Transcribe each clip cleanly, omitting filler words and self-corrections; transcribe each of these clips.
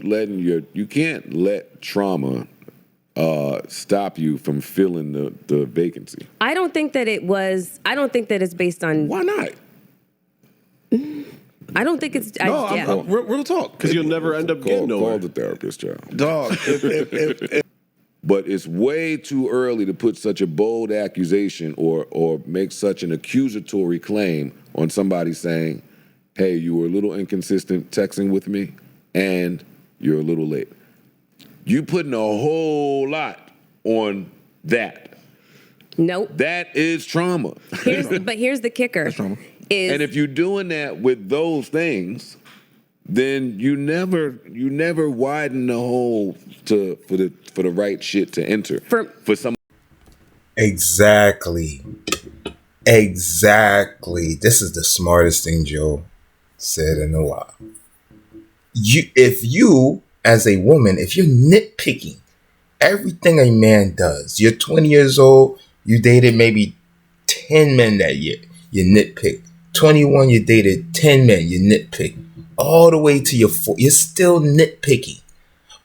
You can't let trauma stop you from filling the vacancy. I don't think that it's based on. Why not? I don't think it's. I'm real talk. Because you'll never end up getting nowhere. Call the therapist, child. Dog. But it's way too early to put such a bold accusation or make such an accusatory claim on somebody saying, hey, you were a little inconsistent texting with me and you're a little late. You putting a whole lot on that. Nope. That is trauma. But here's the kicker. That's trauma. And if you're doing that with those things, then you never widen the hole for the right shit to enter. For some. Exactly. This is the smartest thing Joe said in a while. If you, as a woman, if you're nitpicking everything a man does, you're 20 years old, you dated maybe 10 men that year, you nitpick. 21, you dated 10 men, you nitpick. All the way to your 40, you're still nitpicking.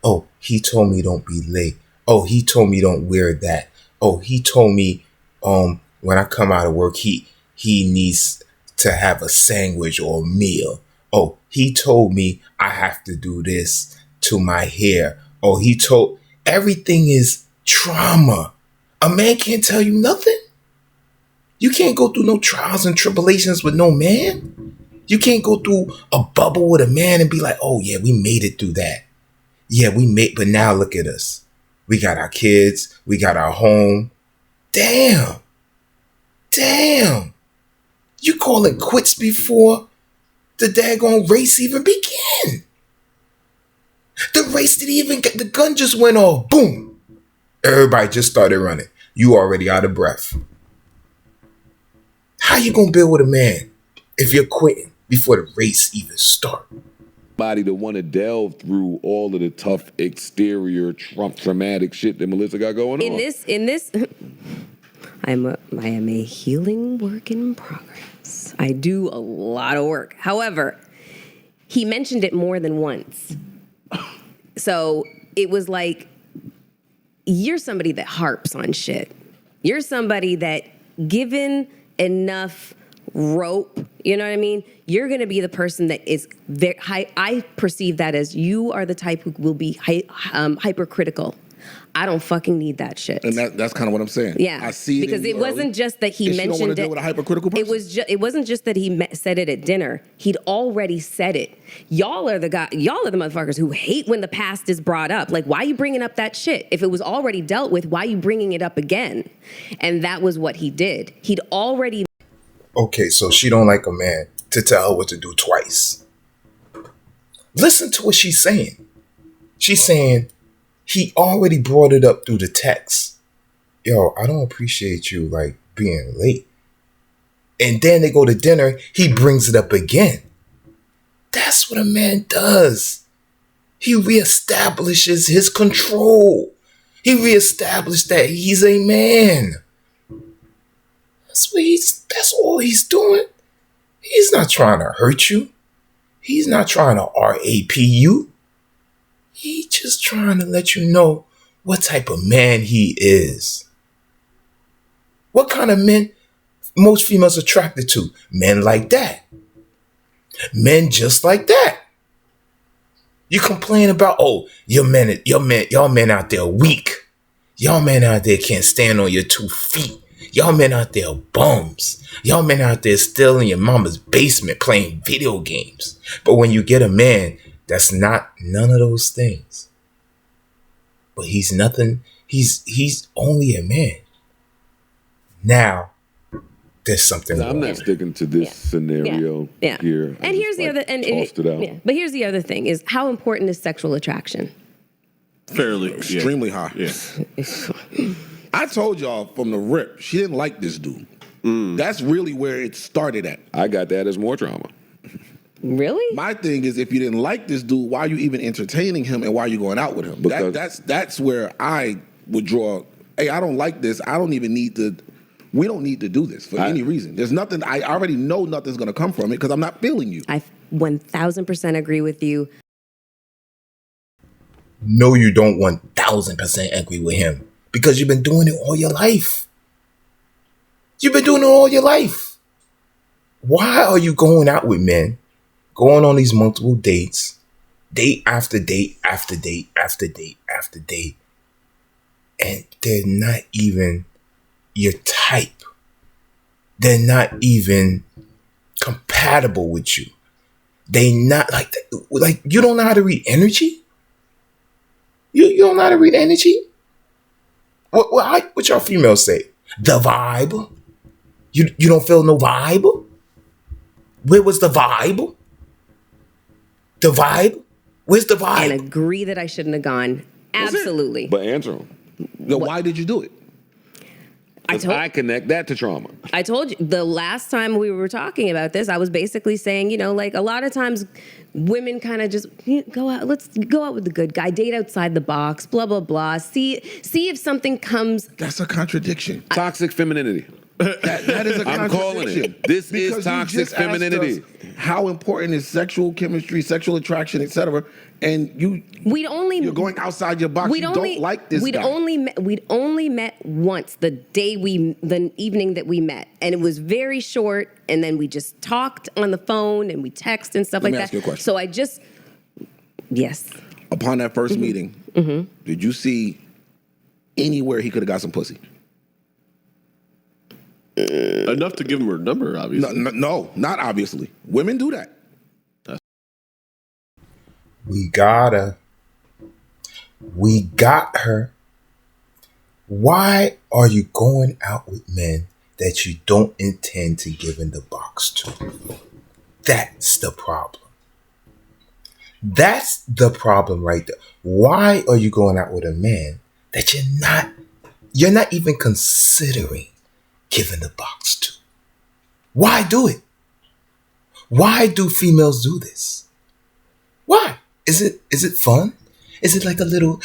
Oh, he told me don't be late. Oh, he told me don't wear that. Oh, he told me when I come out of work, he needs to have a sandwich or a meal. Oh, he told me I have to do this to my hair. Oh, everything is trauma. A man can't tell you nothing. You can't go through no trials and tribulations with no man. You can't go through a bubble with a man and be like, oh yeah, we made it through that. Yeah, but now look at us. We got our kids. We got our home. Damn. You call it quits before the daggone race even began. The race didn't even get, the gun just went off. Boom. Everybody just started running. You already out of breath. How you gonna build with a man if you're quitting before the race even starts? Body to want to delve through all of the tough exterior traumatic shit that Melyssa got going on. In this, I am a healing work in progress. I do a lot of work. However, he mentioned it more than once. So it was like, you're somebody that harps on shit. You're somebody that, given enough rope, you know what I mean? You're going to be the person that is very high. I perceive that as you are the type who will be hypercritical. I don't fucking need that shit. And that's kind of what I'm saying. Yeah, I see it because it wasn't just that he mentioned don't want to deal with a hypercritical person? It wasn't just that he said it at dinner. He'd already said it. Y'all are the motherfuckers who hate when the past is brought up. Like, why are you bringing up that shit? If it was already dealt with, why are you bringing it up again? And that was what he did. He'd already. Okay, so she don't like a man to tell her what to do twice. Listen to what she's saying. She's saying he already brought it up through the text. Yo, I don't appreciate you like being late. And then they go to dinner, he brings it up again. That's what a man does. He reestablishes his control. He reestablished that he's a man. That's all he's doing. He's not trying to hurt you. He's not trying to RAP you. He's just trying to let you know what type of man he is. What kind of men most females attracted to? Men like that. Men just like that. You complain about, oh, y'all men out there weak. Y'all men out there can't stand on your 2 feet. Y'all men out there bums. Y'all men out there still in your mama's basement playing video games. But when you get a man that's not none of those things, but he's nothing, he's only a man. Now, there's something wrong. I'm not sticking to this scenario here. And here's the other, tossed it out. But here's the other thing: is how important is sexual attraction? Fairly, extremely high. Yeah. I told y'all from the rip, she didn't like this dude. That's really where it started at. I got that as more trauma. Really? My thing is, if you didn't like this dude, why are you even entertaining him and why are you going out with him? That's where I would draw, hey, I don't like this. I don't even need to, we don't need to do this for any reason. There's nothing, I already know nothing's going to come from it because I'm not feeling you. I 1000% agree with you. No, you don't 1000% agree with him because you've been doing it all your life. You've been doing it all your life. Why are you going out with men, going on these multiple dates, date after date after date after date after date, and they're not even your type? They're not even compatible with you. They not like you don't know how to read energy. You don't know how to read energy. What y'all females say? The vibe. You don't feel no vibe. Where was the vibe? The vibe. Where's the vibe? And agree that I shouldn't have gone. Absolutely. But answer him. Then why did you do it? I connect that to trauma. I told you the last time we were talking about this, I was basically saying, like a lot of times women kind of just go out, let's go out with the good guy, date outside the box, blah, blah, blah. See if something comes. That's a contradiction. Toxic femininity. That is a contradiction. I'm calling it. This is toxic femininity. How important is sexual chemistry, sexual attraction, etc.? And you're going outside your box. You don't like this guy. We'd only met once the evening that we met, and it was very short. And then we just talked on the phone and we text and stuff like that. Let me ask you a question. So yes. Upon that 1st meeting, did you see anywhere he could have got some pussy? Enough to give him her number, obviously. No, not obviously. Women do that. We got her. Why are you going out with men that you don't intend to give in the box to? That's the problem. That's the problem right there. Why are you going out with a man that you're not even considering giving the box to? Why do it? Why do females do this? Why? Is it fun? Is it like a little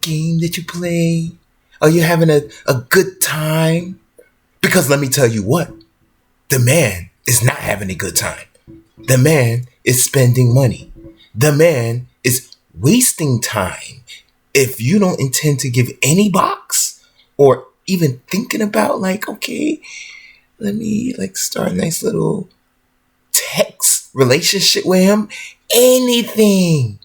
game that you play? Are you having a good time? Because let me tell you what, the man is not having a good time. The man is spending money. The man is wasting time. If you don't intend to give any box or even thinking about okay, let me start a nice little text relationship with him. Anything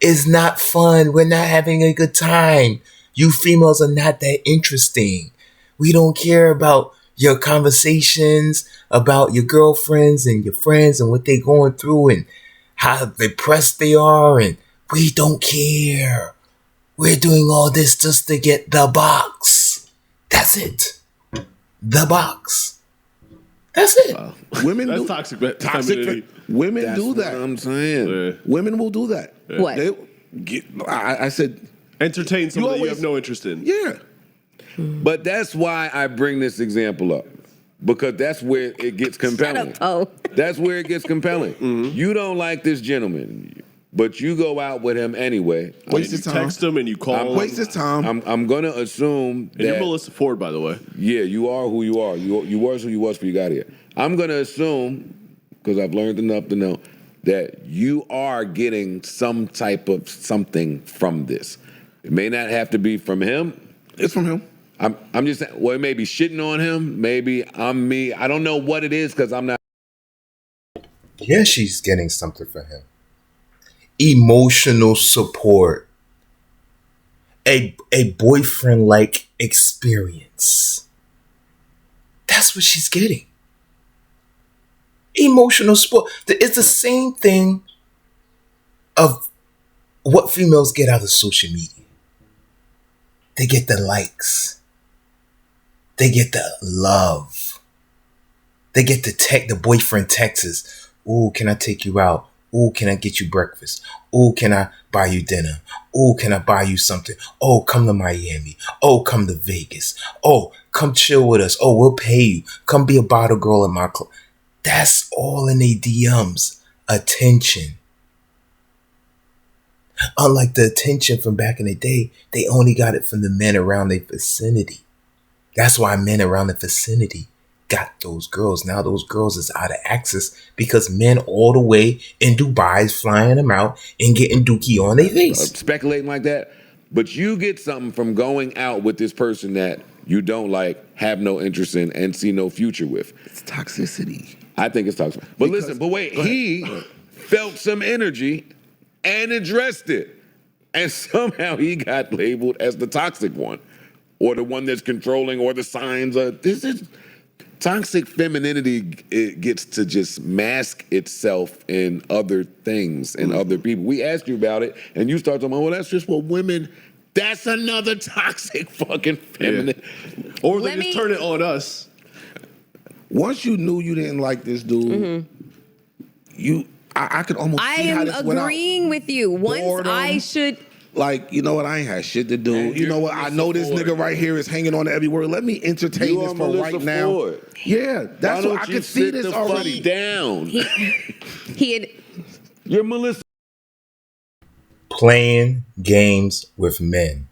is not fun. We're not having a good time. You females are not that interesting. We don't care about your conversations about your girlfriends and your friends and what they're going through and how depressed they are, and we don't care. We're doing all this just to get the box. That's it. The box. That's it. Women That's do toxic. Women That's do that. what I'm saying. Yeah. Women will do that. What? I said, Entertain someone that you always- have no interest in. yeah. But that's why I bring this example up. Because that's where it gets compelling. Shut up, Po. That's where it gets compelling. You don't like this gentleman, but you go out with him anyway. Waste You his time. text him and you call him. Waste his time. I'm gonna assume And you're that Melyssa Ford, by the way. yeah, you are who you are. You was who you was before you got here. I'm gonna assume, because I've learned enough to know, that you are getting some type of something from this. It may not have to be from him. It's from him. I'm just saying, well, it may be shitting on him. Maybe I'm me. I don't know what it is because I'm not. Yeah, she's getting something from him. Emotional support. A boyfriend-like experience. That's what she's getting. Emotional support. It's the same thing of what females get out of social media. They get the likes. They get the love. They get the boyfriend texts. Ooh, can I take you out? Ooh, can I get you breakfast? Ooh, can I buy you dinner? Ooh, can I buy you something? Oh, come to Miami. Oh, come to Vegas. Oh, come chill with us. Oh, we'll pay you. Come be a bottle girl in my club. That's all in their DMs. Attention. Unlike the attention from back in the day, they only got it from the men around their vicinity. That's why men around the vicinity got those girls. Now those girls is out of access because men all the way in Dubai is flying them out and getting dookie on their face. Speculating like that. But you get something from going out with this person that you don't like, have no interest in, and see no future with. It's toxicity. I think it's toxic. But listen, but wait, he felt some energy and addressed it. And somehow he got labeled as the toxic one, or the one that's controlling, or the signs of this is toxic femininity. It gets to just mask itself in other things and other people. We asked you about it, and you start talking about, well, that's just what women. That's another toxic fucking feminine. Yeah. Or they just turn it on us. Once you knew you didn't like this dude, I could almost see how this went out. I am agreeing with you. Once Boredom. I should... Like, you know what? I ain't had shit to do. Man, you know what? I know this nigga right here is hanging on to every word. Let me entertain this for right now. Yeah, that's what I could see this already. Down. He had... You're Melyssa. Playing games with men.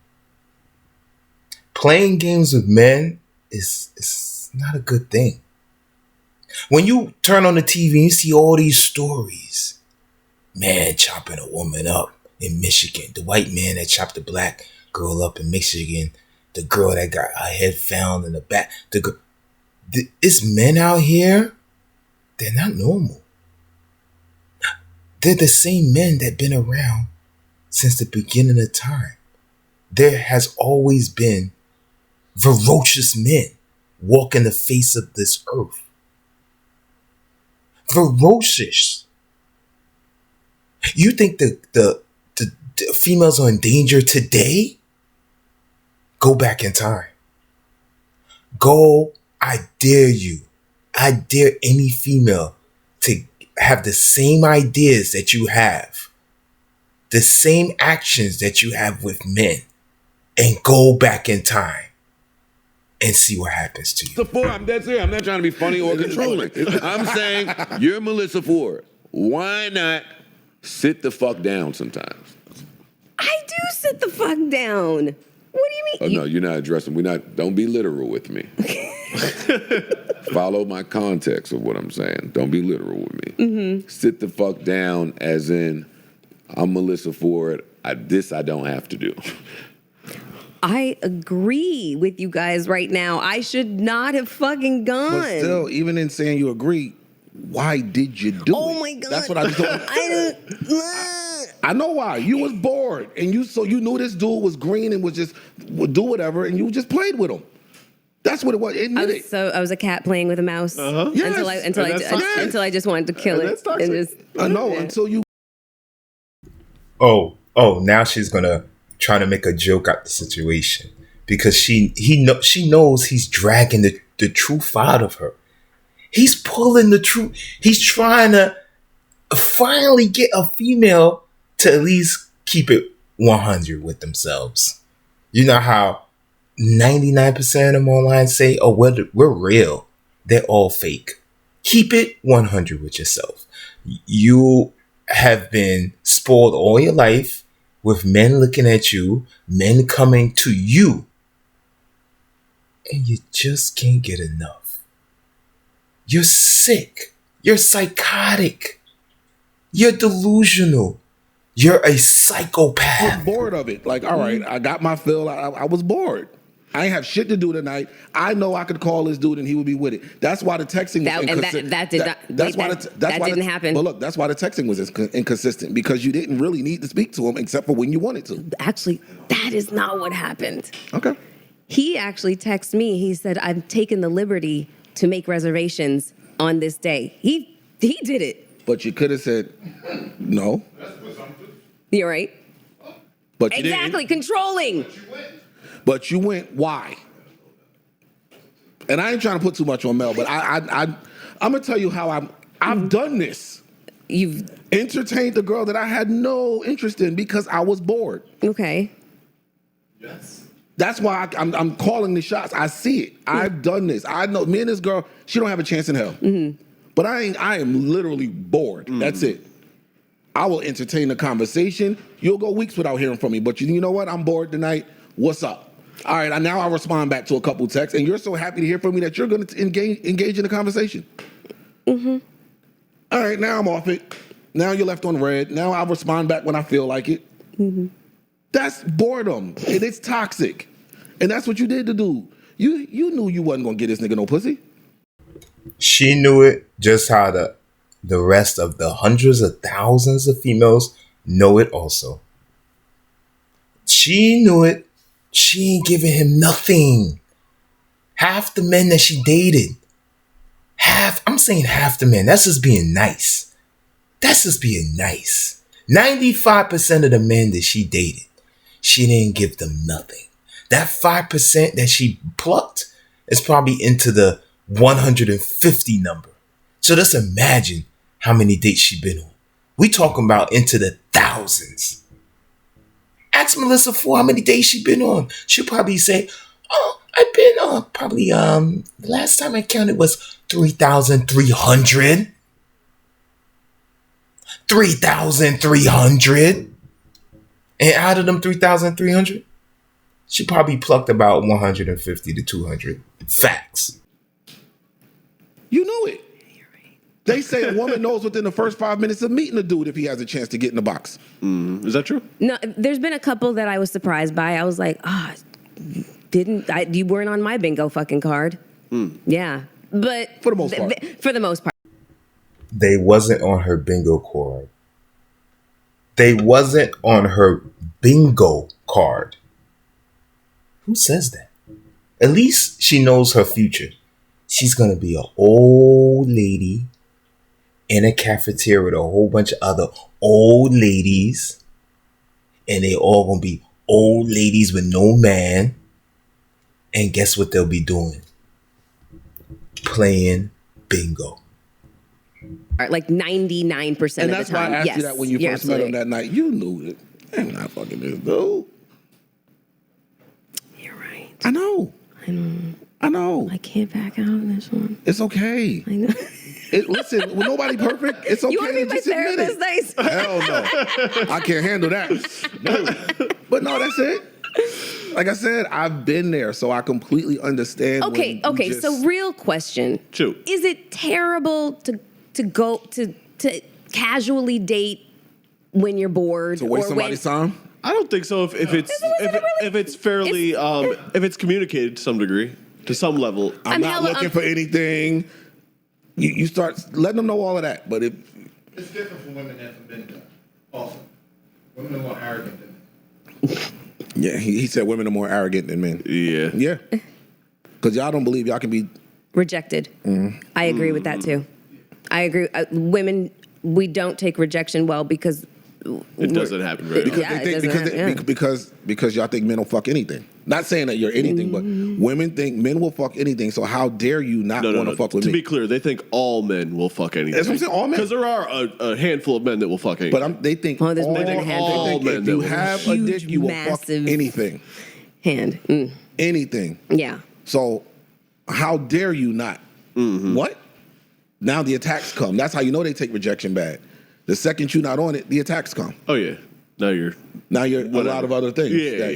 Playing games with men is not a good thing. When you turn on the TV and you see all these stories, man chopping a woman up in Michigan, the white man that chopped the black girl up in Michigan, the girl that got her head found in the back. It's men out here, they're not normal. They're the same men that been around since the beginning of time. There has always been ferocious men walking the face of this earth. Ferocious. You think the females are in danger today? Go back in time. Go, I dare you. I dare any female to have the same ideas that you have, the same actions that you have with men, and go back in time and see what happens to you. I'm dead serious. I'm not trying to be funny or controlling. I'm saying you're Melyssa Ford. Why not sit the fuck down sometimes? I do sit the fuck down. What do you mean? Oh, no, you're not addressing. Don't be literal with me. Follow my context of what I'm saying. Don't be literal with me. Mm-hmm. Sit the fuck down as in, I'm Melyssa Ford. This I don't have to do. I agree with you guys right now. I should not have fucking gone. But still, even in saying you agree, why did you do it? Oh my God. That's what I just don't. I know why. You was bored, and you knew this dude was green and would do whatever, and you just played with him. That's what it was. Admit it. I was a cat playing with a mouse. Yes. Until I just wanted to kill it. And just, I know, until you. Oh, now she's gonna try to make a joke out the situation because she knows he's dragging the truth out of her. He's pulling the truth. He's trying to finally get a female to at least keep it 100 with themselves. You know how 99% of them online say, oh, we're real. They're all fake. Keep it 100 with yourself. You have been spoiled all your life with men looking at you, men coming to you, and you just can't get enough. You're sick. You're psychotic. You're delusional. You're a psychopath. I was bored of it. Like, all right, I got my fill. I was bored. I ain't have shit to do tonight. I know I could call this dude and he would be with it. That's why the texting was inconsistent. That didn't happen. But look, that's why the texting was inconsistent, because you didn't really need to speak to him except for when you wanted to. Actually, that is not what happened. Okay. He actually texted me. He said, I've taken the liberty to make reservations on this day. He did it. But you could have said no. You're right. But you exactly, didn't. controlling. But you went, why? And I ain't trying to put too much on Mel, but I'm gonna tell you how I've done this. You've entertained the girl that I had no interest in because I was bored. Okay. Yes. That's why I'm calling the shots. I see it. I've done this. I know me and this girl, she don't have a chance in hell. Mm-hmm. But I am literally bored. Mm-hmm. That's it. I will entertain the conversation. You'll go weeks without hearing from me. But you know what? I'm bored tonight. What's up? All right, now I respond back to a couple texts, and you're so happy to hear from me that you're going to engage in the conversation. Mm-hmm. All right, now I'm off it. Now you're left on red. Now I respond back when I feel like it. Mm-hmm. That's boredom, and it's toxic. And that's what you did to do. You knew you wasn't going to get this nigga no pussy. She knew it just how the rest of the hundreds of thousands of females know it also. She knew it. She ain't giving him nothing. Half the men that she dated. I'm saying half the men. That's just being nice. That's just being nice. 95% of the men that she dated, she didn't give them nothing. That 5% that she plucked is probably into the 150 number. So just imagine how many dates she been on. We talking about into the thousands. Ask Melyssa for how many days she been on. She'll probably say, oh, I've been on probably, the last time I counted was 3,300. 3,300. And out of them 3,300, she probably plucked about 150 to 200. Facts. You knew it. They say a woman knows within the first 5 minutes of meeting a dude if he has a chance to get in the box. Is that true? No, there's been a couple that I was surprised by. I was like, you weren't on my bingo fucking card. Yeah. But For the most part. For the most part. They wasn't on her bingo card. They wasn't on her bingo card. Who says that? At least she knows her future. She's going to be an old lady in a cafeteria with a whole bunch of other old ladies. And they all going to be old ladies with no man. And guess what they'll be doing? Playing bingo. Like 99% of the time. And that's why I asked you that when you first met him that night. You knew it. I'm not fucking this dude. You're right. I know. I know. I can't back out of this one. It's okay. I know. Listen, when nobody perfect, it's okay. You want to be my just admit therapist? it. Nice. Hell no. I can't handle that. No. But no, that's it. Like I said, I've been there, so I completely understand. Okay. So real question. True. Is it terrible to go to casually date when you're bored? To waste or somebody's when, time? I don't think so. If it's fairly if it's communicated to some degree, to some level. I'm not looking for anything. You start letting them know all of that. But if it's different for women than for men, though. Also, women are more arrogant than men. yeah, he said women are more arrogant than men. Yeah. Yeah, because y'all don't believe y'all can be rejected. I agree with that too. I agree. Women, we don't take rejection well because it doesn't happen very often. Because y'all think men will fuck anything. Not saying that you're anything, but women think men will fuck anything. So how dare you not want to fuck with me? To be clear, they think all men will fuck anything. That's what I'm saying. All men. Because there are a handful of men that will fuck anything. But they think there's more than a they handful. think if you have a dick, you will fuck anything. Hand. Anything. Yeah. So how dare you not? What? Now the attacks come. That's how you know they take rejection bad. The second you're not on it, the attacks come. Oh yeah. Now you're a lot of other things. Yeah.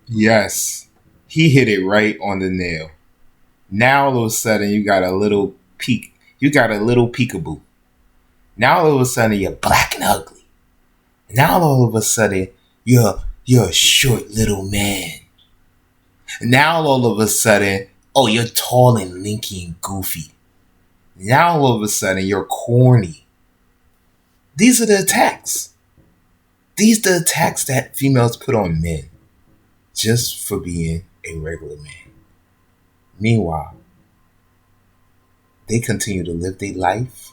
Yes, he hit it right on the nail. Now all of a sudden you got a little peek. You got a little peekaboo. Now all of a sudden you're black and ugly. Now all of a sudden you're a short little man. Now all of a sudden, oh, you're tall and lanky and goofy. Now all of a sudden you're corny. These are the attacks. These are the attacks that females put on men just for being a regular man. Meanwhile, they continue to live their life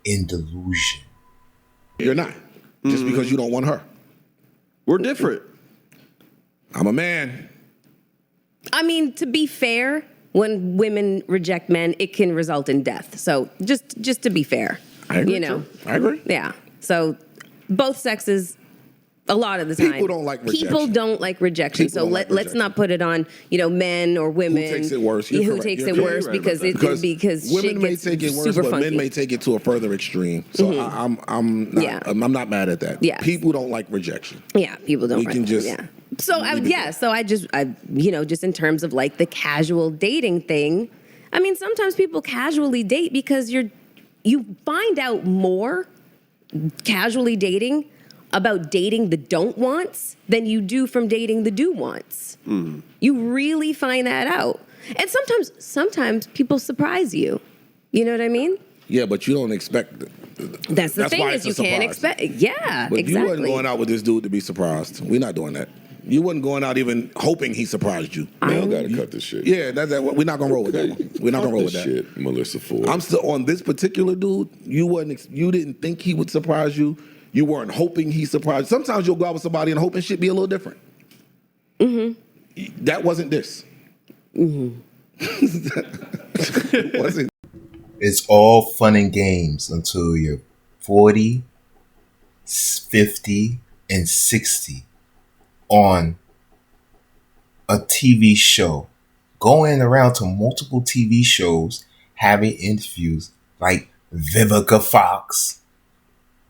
in delusion. You're not. Just because you don't want her. We're different. I'm a man. I mean, to be fair, when women reject men, it can result in death. So just to be fair. I agree. I agree. Yeah. So both sexes, a lot of the time, people don't like rejection. People don't like rejection. So let's not put it on men or women. Who takes it worse? Who takes it worse because because women may take it worse, but men may take it to a further extreme. So I'm not mad at that. Yeah. People don't like rejection. Yeah, people don't. We can just So just in terms of like the casual dating thing, I mean, sometimes people casually date because you find out more casually dating about dating the don't wants than you do from dating the do wants. You really find that out. And sometimes people surprise you. You know what I mean? Yeah, but you don't expect. That's the thing why is it's a you can't surprise. expect. Yeah, But exactly. you wasn't going out with this dude to be surprised. We're not doing that. You wasn't going out even hoping he surprised you. Man, gotta cut this shit. Yeah, we're not gonna roll with that one. We're not gonna roll with that. Shit, Melyssa Ford. I'm still on this particular dude. You didn't think he would surprise you. You weren't hoping he surprised. Sometimes you'll go out with somebody and hoping shit be a little different. That wasn't this. It wasn't. It's all fun and games until you're 40, 50, and 60 on a TV show, going around to multiple TV shows, having interviews like Vivica Fox,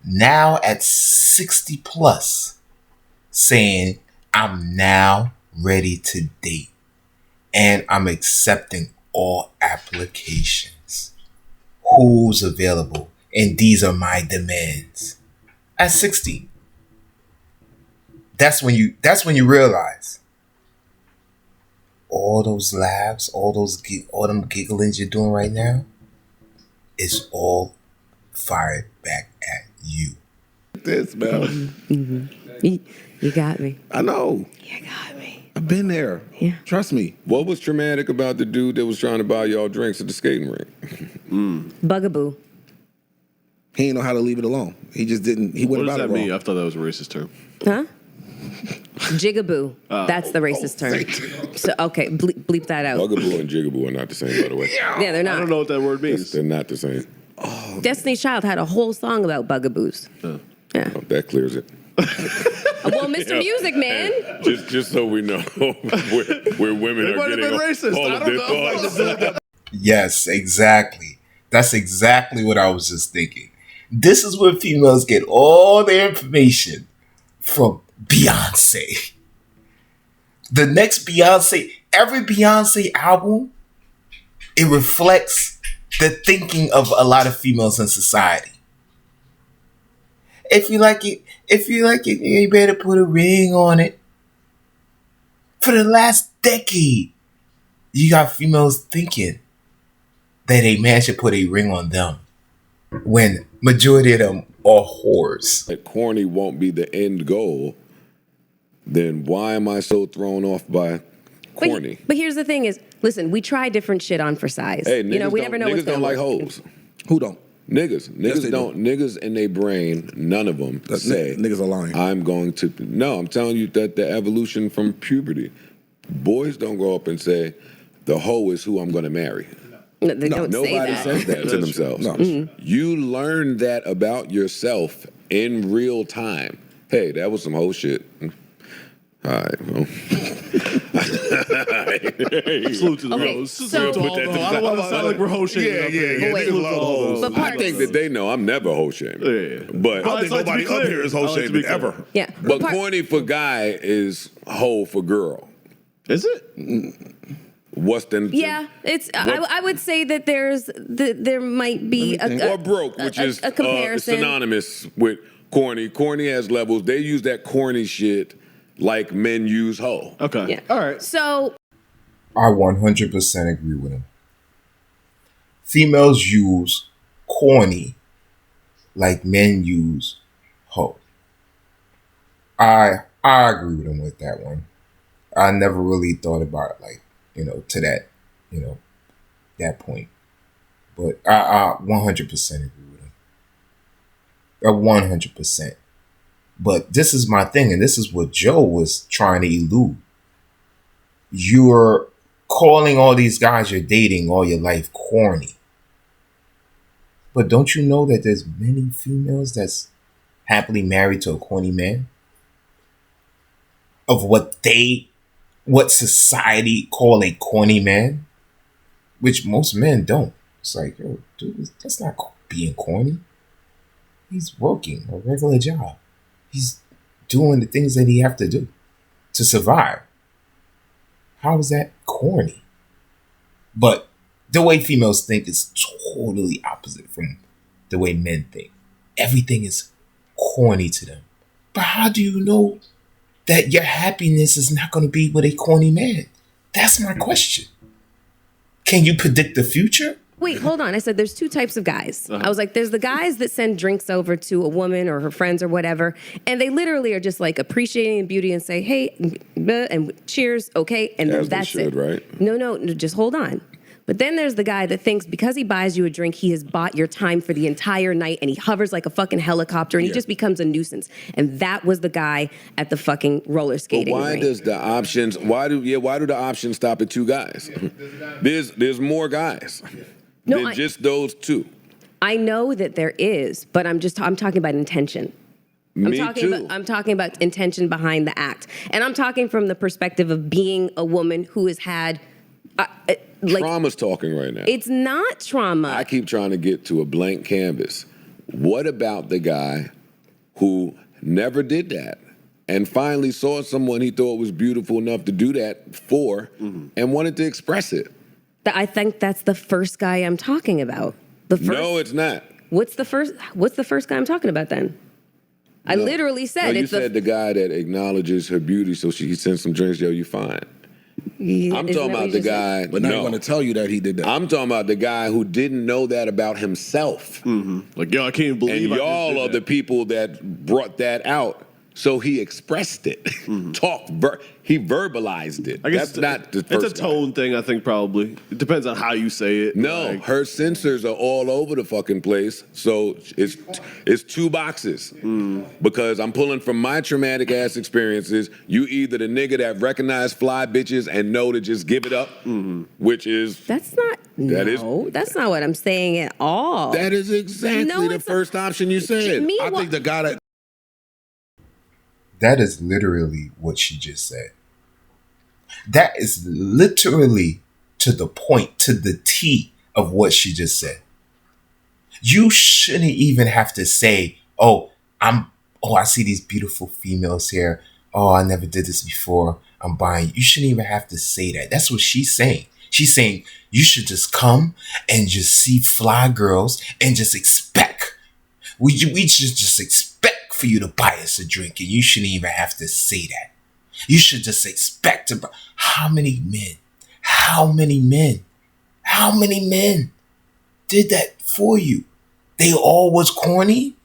now at 60 plus, saying, I'm now ready to date and I'm accepting all applications. Who's available? And these are my demands. At 60. That's when you realize all those laughs, all them gigglings you're doing right now is all fired back at you. This, man. You got me. I know. You got me. I've been there. Yeah. Trust me. What was traumatic about the dude that was trying to buy y'all drinks at the skating rink? Bugaboo. He didn't know how to leave it alone. He just didn't. He went What does about that it mean? wrong. I thought that was a racist term. Huh? Jigaboo. That's the racist term. So okay, bleep that out. Bugaboo and Jigaboo are not the same, by the way. Yeah, they're I not. don't know what that word means. They're not the same. Destiny's Child had a whole song about bugaboos. Yeah. Oh, that clears it. Well, Mr. Music Man. Just so we know where women They are might have getting been racist. all I of don't their know. thoughts. Yes, exactly. That's exactly what I was just thinking. This is where females get all their information from Beyonce. The next Beyonce, every Beyonce album, it reflects the thinking of a lot of females in society. If you like it, you better put a ring on it. For the last decade, you got females thinking that a man should put a ring on them when majority of them are whores. That corny won't be the end goal, then why am I so thrown off by corny? But here's the thing: is listen, we try different shit on for size. Hey, niggas we never know what's niggas don't gonna like work. hoes. Who don't? Niggas they don't. Niggas in their brain, none of them say niggas are lying. I'm going to. No, I'm telling you that the evolution from puberty. Boys don't go up and say, the hoe is who I'm going to marry. No, they don't say Nobody that. says that to themselves. No. You learn that about yourself in real time. Hey, that was some hoe shit. All right, well. Salute to the Okay, hoes. so- Salute to all the hoes. I don't want to sound like we're hoe shaming up here. yeah. Wait. Niggas love hoes. But I part- think that they know I'm never hoe shaming. Yeah. But I think nobody up here is hoe shaming ever. Yeah. But part- corny for guy is hoe for girl. Is it? What's then? Yeah, it's. I would say that there might be Or broke, which is a comparison. synonymous with corny. Corny has levels. They use that corny shit like men use hoe. Okay. Yeah. All right. So I 100% agree with him. Females use corny like men use hoe. I agree with him with that one. I never really thought about it to that, that point. But I 100% agree with him. 100%. But this is my thing, and this is what Joe was trying to elude. You're calling all these guys you're dating all your life corny. But don't you know that there's many females that's happily married to a corny man? Of what society call a corny man? Which most men don't. It's like, yo, dude, that's not being corny. He's working a regular job. He's doing the things that he have to do. to survive. How is that corny? But the way females think is totally opposite from the way men think. Everything is corny to them. But how do you know that your happiness is not going to be with a corny man? That's my question. Can you predict the future? Wait, hold on. I said there's two types of guys. I was like, there's the guys that send drinks over to a woman or her friends or whatever, and they literally are just like appreciating beauty and say, hey, and cheers, okay, and then that's it. Right? No, just hold on. But then there's the guy that thinks because he buys you a drink, he has bought your time for the entire night, and he hovers like a fucking helicopter, and he just becomes a nuisance. And that was the guy at the fucking roller skating Why rink. does the options? Why do the options stop at 2 guys? There's more guys than just those 2. I know that there is, but I'm talking about intention. I'm talking about intention behind the act, and I'm talking from the perspective of being a woman who has had. Trauma's talking right now. It's not trauma. I keep trying to get to a blank canvas. What about the guy who never did that and finally saw someone he thought was beautiful enough to do that for and wanted to express it? I think that's the first guy I'm talking about. No, it's not. What's the first guy I'm talking about then? I literally said you said the guy that acknowledges her beauty, so he sends some drinks. Yo, you fine. I'm talking about the guy. But now I'm going to tell you that he did that. I'm talking about the guy who didn't know that about himself. Like, yo, I can't believe. And y'all are the people that brought that out. So he expressed it, he verbalized it. I guess that's not the first. It's a tone thing, I think. Probably it depends on how you say it. No, her sensors are all over the fucking place. So it's 2 boxes because I'm pulling from my traumatic ass experiences. You either the nigga that recognize fly bitches and know to just give it up, which is that's not what I'm saying at all. That is exactly the first option you said. I think the guy that. That is literally what she just said. That is literally to the point, to the T of what she just said. You shouldn't even have to say, I see these beautiful females here. Oh, I never did this before. I'm buying. You shouldn't even have to say that. That's what she's saying. She's saying you should just come and just see fly girls and just expect. We should just expect for you to buy us a drink, and you shouldn't even have to say that. You should just expect to buy. How many men did that for you? They all was corny?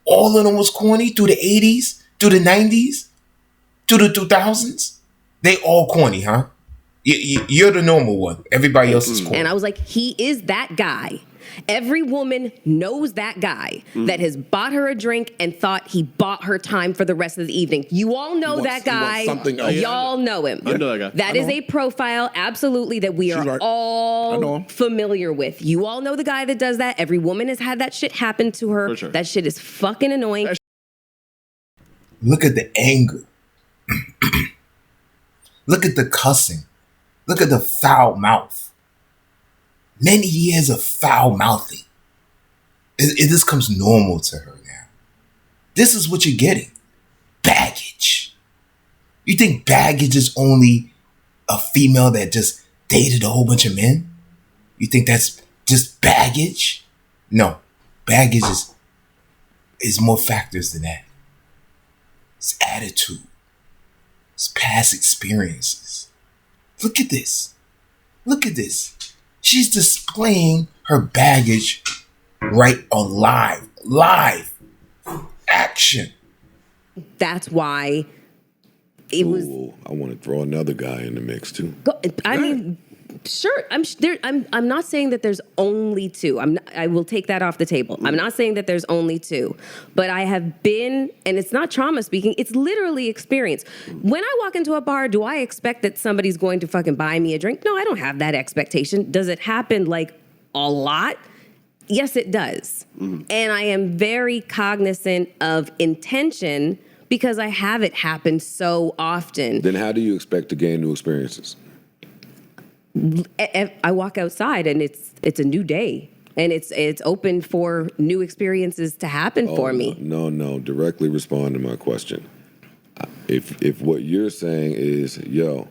All of them was corny through the 80s, through the 90s, through the 2000s? They all corny, huh? You're the normal one. Everybody else is corny. And I was like, he is that guy. Every woman knows that guy that has bought her a drink and thought he bought her time for the rest of the evening. You all know that guy. Y'all know him. I know that guy. That is a profile, absolutely, that we are all familiar with. You all know the guy that does that. Every woman has had that shit happen to her. For sure. That shit is fucking annoying. Look at the anger. Look at the cussing. Look at the foul mouth. Many years of foul mouthing. This comes normal to her now. This is what you're getting. Baggage. You think baggage is only a female that just dated a whole bunch of men? You think that's just baggage? No. Baggage is more factors than that. It's attitude. It's past experiences. Look at this. Look at this. She's displaying her baggage right on live action. That's why it was. I want to throw another guy in the mix too. I mean, sure. I'm not saying that there's only 2. I will take that off the table. I'm not saying that there's only 2, but I have been, and it's not trauma speaking. It's literally experience. When I walk into a bar, do I expect that somebody's going to fucking buy me a drink? No, I don't have that expectation. Does it happen like a lot? Yes, it does. And I am very cognizant of intention because I have it happen so often. Then how do you expect to gain new experiences? I walk outside and it's a new day and it's open for new experiences to happen for me. No. Directly respond to my question. If what you're saying is, yo,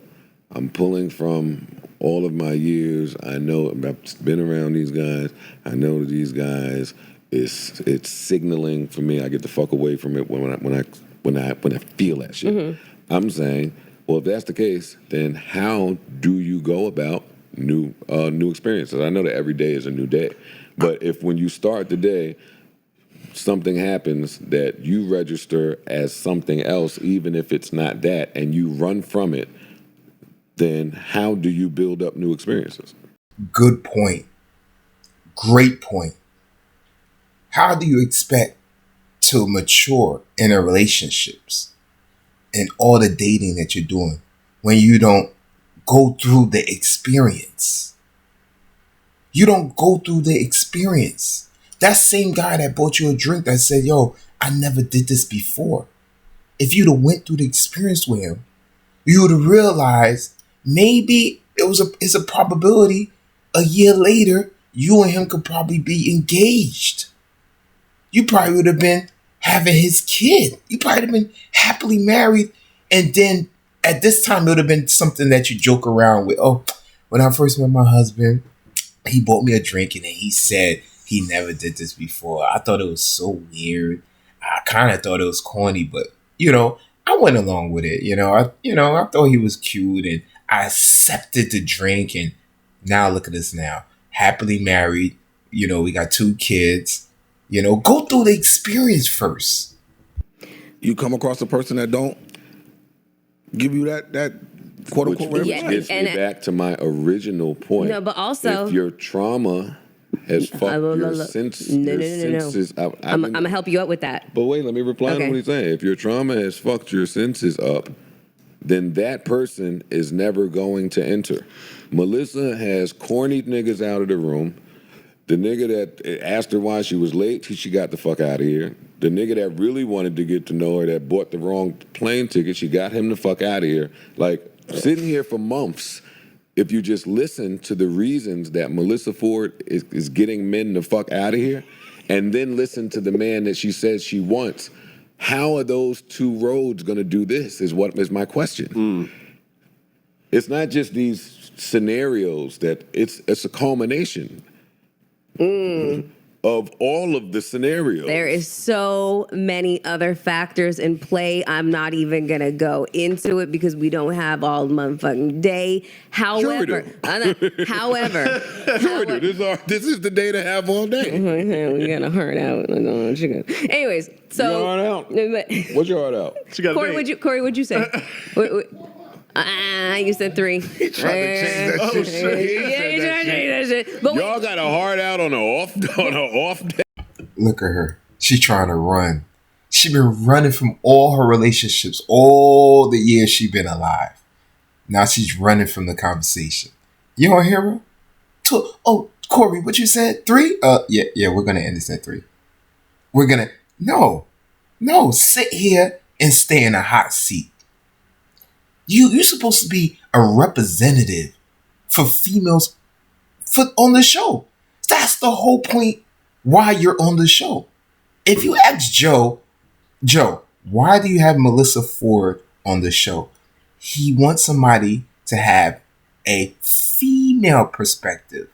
I'm pulling from all of my years. I know I've been around these guys. I know that these guys it's signaling for me. I get the fuck away from it when I feel that shit. Mm-hmm. I'm saying, well, if that's the case, then how do you go about new experiences? I know that every day is a new day, but if when you start the day, something happens that you register as something else, even if it's not that, and you run from it, then how do you build up new experiences? Good point. Great point. How do you expect to mature in a relationships and all the dating that you're doing when you don't go through the experience? You don't go through the experience. That same guy that bought you a drink that said, yo, I never did this before. If you'd have went through the experience with him, you would have realized maybe it's a probability a year later, you and him could probably be engaged. You probably would have been having his kid. You probably would have been happily married. And then at this time, it would have been something that you joke around with. Oh, when I first met my husband, he bought me a drink and then he said he never did this before. I thought it was so weird. I kind of thought it was corny, but, I went along with it. I thought he was cute and I accepted the drink. And now look at us now. Happily married. We got 2 kids. Go through the experience first. You come across a person that don't give you that quote unquote Which reference. gets me back to my original point. No, but also, if your trauma has fucked your senses up. I'm gonna help you out with that. But wait, let me reply to what he's saying. If your trauma has fucked your senses up, then that person is never going to enter. Melyssa has cornied niggas out of the room. The nigga that asked her why she was late, she got the fuck out of here. The nigga that really wanted to get to know her, that bought the wrong plane ticket, she got him the fuck out of here. Like, sitting here for months, if you just listen to the reasons that Melyssa Ford is getting men the fuck out of here, and then listen to the man that she says she wants, how are those 2 roads gonna do this is my question. It's not just these scenarios that it's a culmination of all of the scenarios. There is so many other factors in play. I'm not even gonna go into it because we don't have all motherfucking day. However, This is the day to have all day. we got a heart out. Anyways, so Your heart out? What's your heart out? She got Corey, what'd you say? You said 3. He tried to change that shit. Yeah, you tried to change that shit. But Y'all got a heart out on an off day. Look at her. She trying to run. She been running from all her relationships, all the years she been alive. Now she's running from the conversation. You don't hear her? Oh, Corey, what you said? 3? Yeah, we're gonna end this at 3. We're gonna no, sit here and stay in a hot seat. You're supposed to be a representative for females on the show. That's the whole point why you're on the show. If you ask Joe, why do you have Melyssa Ford on the show? He wants somebody to have a female perspective.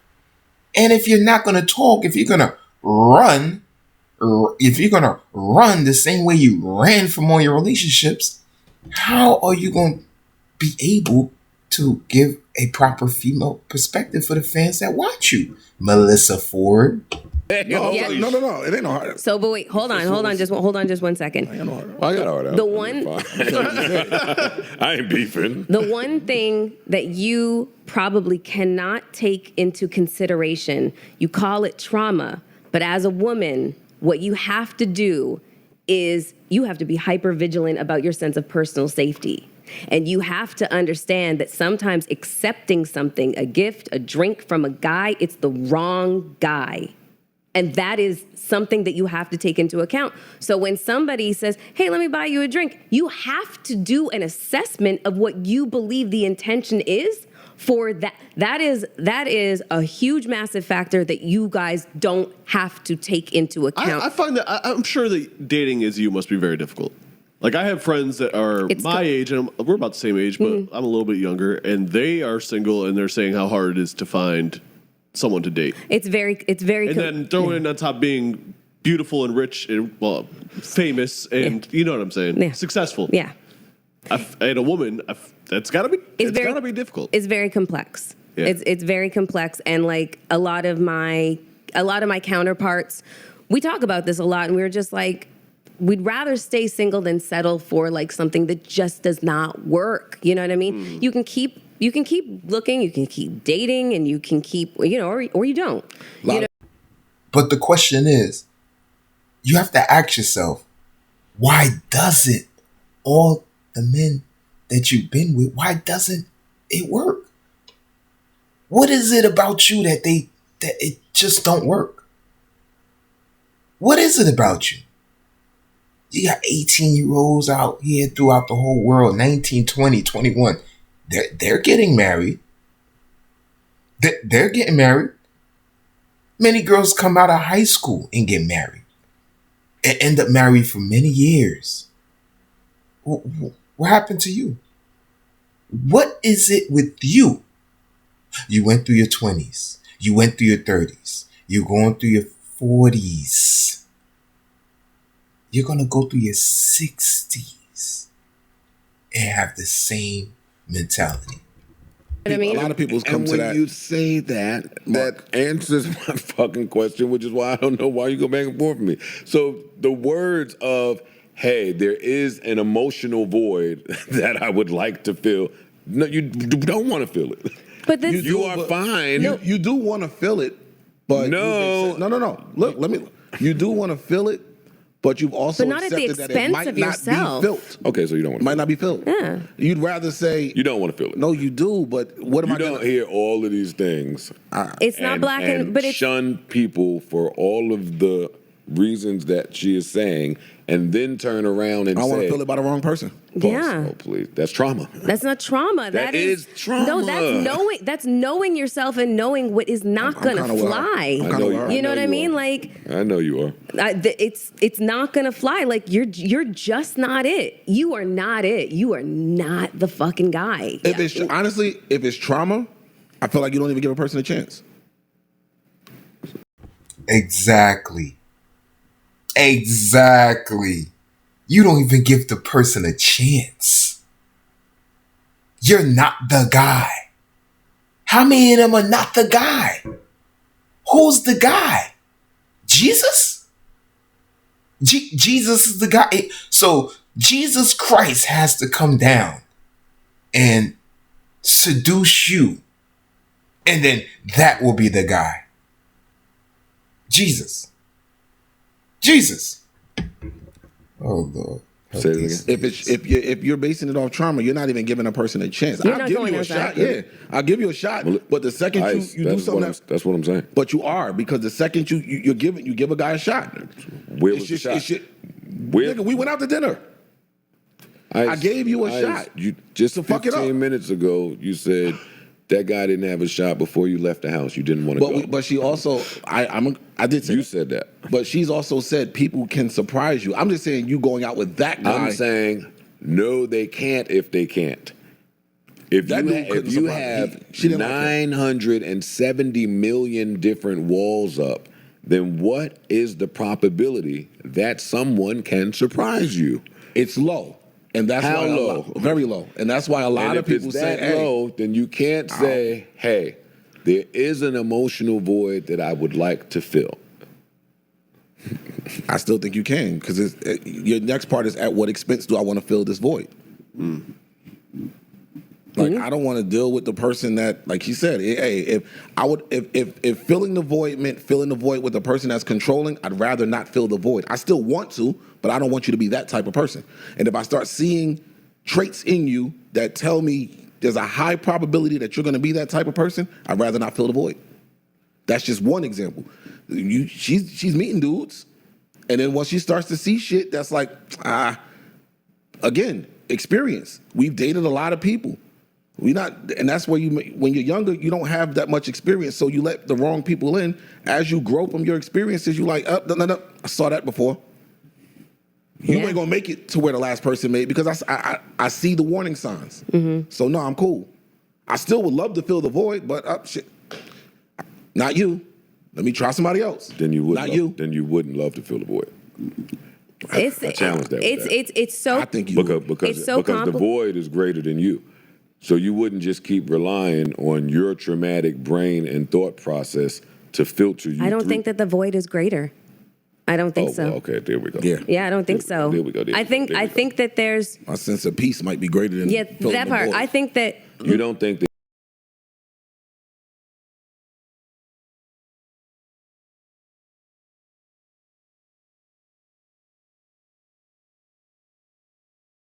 And if you're not going to talk, if you're going to run the same way you ran from all your relationships, how are you going to be able to give a proper female perspective for the fans that watch you, Melyssa Ford? No, it ain't no hard. So, but wait, hold on, just 1 second. I got no hard. I got a heart out. The one, I ain't beefing. the one thing that you probably cannot take into consideration, you call it trauma, but as a woman, what you have to do is you have to be hyper vigilant about your sense of personal safety. And you have to understand that sometimes accepting something, a gift, a drink from a guy, it's the wrong guy. And that is something that you have to take into account. So when somebody says, hey, let me buy you a drink, you have to do an assessment of what you believe the intention is for that. That is a huge, massive factor that you guys don't have to take into account. I find that I'm sure that dating as you must be very difficult. Like I have friends that are It's my age, and we're about the same age, but Mm-hmm. I'm a little bit younger, and they are single, and they're saying how hard it is to find someone to date. It's very And then throw in on top being beautiful and rich and famous, and you know what I'm saying, Yeah. successful. yeah. And a woman, that's gotta be difficult. It's very complex. Yeah. It's very complex, and like a lot of my counterparts, we talk about this a lot, and we're just like, we'd rather stay single than settle for like something that just does not work. You know what I mean? You can keep looking, you can keep dating, and you can keep, or you don't. You know? But the question is, you have to ask yourself, why doesn't all the men that you've been with, why doesn't it work? What is it about you that it just don't work? What is it about you? You got 18-year-olds out here throughout the whole world, 19, 20, 21. They're getting married. They're getting married. Many girls come out of high school and get married and end up married for many years. What happened to you? What is it with you? You went through your 20s. You went through your 30s. You're going through your 40s. You're going to go through your 60s and have the same mentality. What I mean? A lot of people come And to when that. you say that, that answers my fucking question, which is why I don't know why you go back and forth with me. So the words of, hey, there is an emotional void that I would like to fill. No, you don't want to feel it. But this, You are fine. You do want to feel it, but No. no. Look, you do want to feel it, but you've also But not at the accepted that it expense might of not yourself. be felt. Okay, so you don't want It to might not be felt. Yeah. You'd rather say You don't want to feel it. no, you do, but what am You I don't gonna hear all of these things. it's not black and but it's shun people for all of the reasons that she is saying, and then turn around and I want say, to feel it by the wrong person. yeah. "Oh, please, that's trauma." That's not trauma. That is trauma. No, that's knowing yourself and knowing what is not I'm gonna kinda with her. fly. I'm I kinda know with you- her. You know what I you mean? are. Like I know you are. it's not gonna fly. Like you're just not it. You are not it. You are not the fucking guy. If it's honestly, if it's trauma, I feel like you don't even give a person a chance. Exactly. You don't even give the person a chance. You're not the guy. How many of them are not the guy? Who's the guy? Jesus? Jesus is the guy. So Jesus Christ has to come down and seduce you. And then that will be the guy. Jesus. Oh Lord. Say it again. If you're basing it off trauma, you're not even giving a person a chance. You're I'll not give going you a outside. shot. Yeah, I'll give you a shot. But the second Ice, you do that's something, that's what I'm saying. but you are, because the second you give a guy a shot. Where It's was just- the it's shot? just- Where? Nigga, we went out to dinner. I gave you a shot. You just To fuck it 15 up. minutes ago, you said that guy didn't have a shot before you left the house. You didn't want to go. But she also, I did say You that. said that. But she's also said people can surprise you. I'm just saying you going out with that guy. I'm saying no, they can't if they can't. If That you, dude couldn't if you surprise me. have She didn't like him. 970 million different walls up, then what is the probability that someone can surprise you? It's low. And that's How why low? Very low. And that's why a lot And of if it's people say, that hey, low, then you can't say, hey, there is an emotional void that I would like to fill. I still think you can, because your next part is, at what expense do I want to fill this void? Like, I don't want to deal with the person that, like he said, hey, if filling the void meant filling the void with the person that's controlling, I'd rather not fill the void. I still want to, but I don't want you to be that type of person. And if I start seeing traits in you that tell me there's a high probability that you're going to be that type of person, I'd rather not fill the void. That's just one example. She's meeting dudes, and then once she starts to see shit, that's like, again, experience. We've dated a lot of people. And that's where when you're younger, you don't have that much experience, so you let the wrong people in. As you grow from your experiences, you like, no, I saw that before. You Yeah. ain't gonna make it to where the last person made because I see the warning signs. So no, I'm cool. I still would love to fill the void, but shit, not you. Let me try somebody else. Then you wouldn't. Not you. Then you wouldn't love to fill the void. It's I challenge that. It's so I think you would. Because It's so the void is greater than you. So you wouldn't just keep relying on your traumatic brain and thought process to filter you. I don't through. think that the void is greater. I don't think so. Well, okay, there we go. Yeah. Yeah, I don't think so. There we go. I think that there's My sense of peace might be greater than filling that the part. void. I think that You don't think that